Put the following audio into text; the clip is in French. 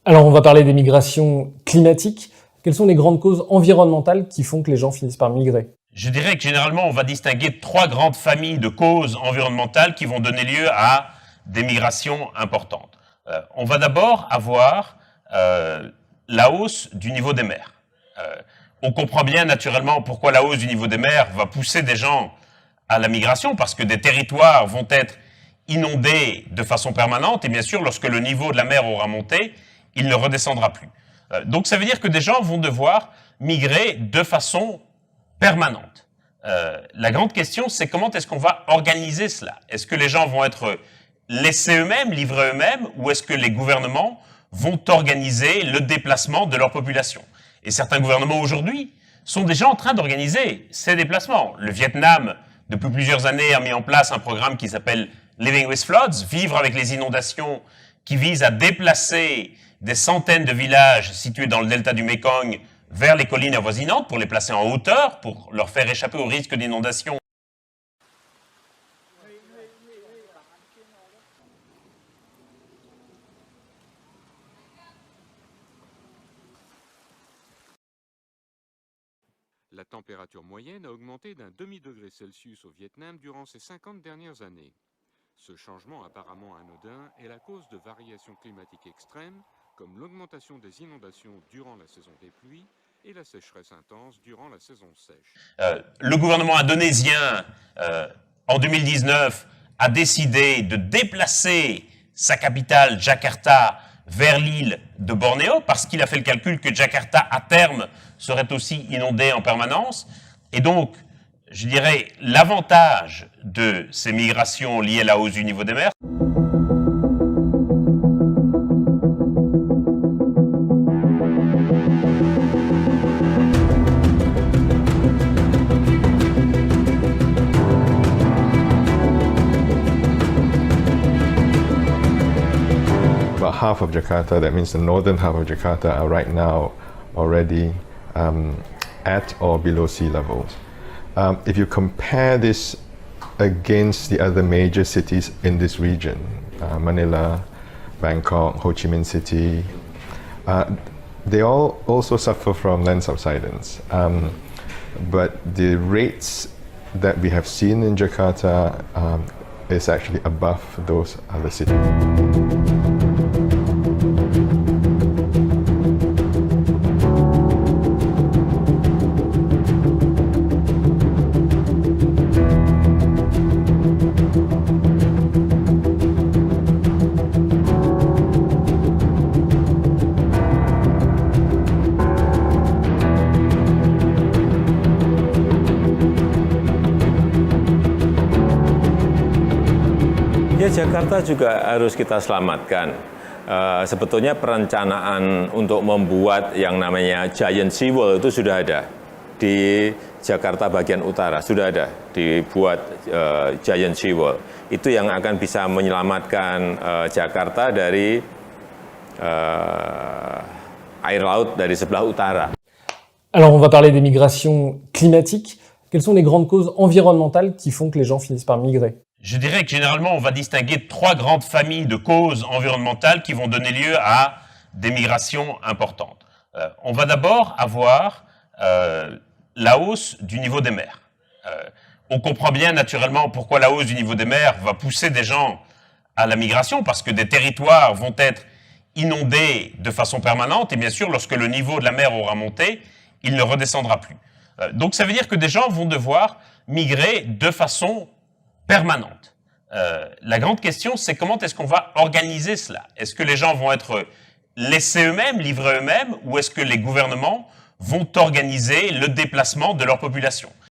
Alors, on va parler des migrations climatiques. Quelles sont les grandes causes environnementales qui font que les gens finissent par migrer? Je dirais que généralement, on va distinguer trois grandes familles de causes environnementales qui vont donner lieu à des migrations importantes. On va d'abord avoir la hausse du niveau des mers. On comprend bien naturellement pourquoi la hausse du niveau des mers va pousser des gens à la migration, parce que des territoires vont être inondés de façon permanente, et bien sûr, lorsque le niveau de la mer aura monté, il ne redescendra plus. Donc ça veut dire que des gens vont devoir migrer de façon permanente. La grande question, c'est comment est-ce qu'on va organiser cela? Est-ce que les gens vont être laissés eux-mêmes, livrés eux-mêmes, ou est-ce que les gouvernements vont organiser le déplacement de leur population? Et certains gouvernements aujourd'hui sont déjà en train d'organiser ces déplacements. Le Vietnam, depuis plusieurs années, a mis en place un programme qui s'appelle Living with Floods, vivre avec les inondations, qui vise à déplacer des centaines de villages situés dans le delta du Mekong vers les collines avoisinantes pour les placer en hauteur, pour leur faire échapper au risque d'inondation. La température moyenne a augmenté d'un demi-degré Celsius au Vietnam durant ces 50 dernières années. Ce changement apparemment anodin est la cause de variations climatiques extrêmes, comme l'augmentation des inondations durant la saison des pluies et la sécheresse intense durant la saison sèche. Le gouvernement indonésien, en 2019, a décidé de déplacer sa capitale, Jakarta, vers l'île de Bornéo, parce qu'il a fait le calcul que Jakarta, à terme, serait aussi inondée en permanence. Et donc, je dirais, l'avantage de ces migrations liées à la hausse du niveau des mers, about half of Jakarta, that means the northern half of Jakarta, are right now already at or below sea levels. If you compare this against the other major cities in this region, Manila, Bangkok, Ho Chi Minh City, they all also suffer from land subsidence. But the rates that we have seen in Jakarta is actually above those other cities. Ya, Jakarta juga harus kita selamatkan. Sebetulnya perencanaan untuk membuat yang namanya Giant Seawall itu sudah ada di Jakarta bagian utara, sudah ada dibuat Giant Seawall. Itu yang akan bisa menyelamatkan Jakarta dari air laut dari sebelah utara. Alors, on va parler des migrations climatiques. Quelles sont les grandes causes environnementales qui font que les gens finissent par migrer? je dirais que généralement, on va distinguer trois grandes familles de causes environnementales qui vont donner lieu à des migrations importantes. On va d'abord avoir la hausse du niveau des mers. On comprend bien naturellement pourquoi la hausse du niveau des mers va pousser des gens à la migration, parce que des territoires vont être inondés de façon permanente, et bien sûr, lorsque le niveau de la mer aura monté, il ne redescendra plus. Donc ça veut dire que des gens vont devoir migrer de façon permanente. La grande question, c'est comment est-ce qu'on va organiser cela? Est-ce que les gens vont être laissés eux-mêmes, livrés eux-mêmes, ou est-ce que les gouvernements vont organiser le déplacement de leur population?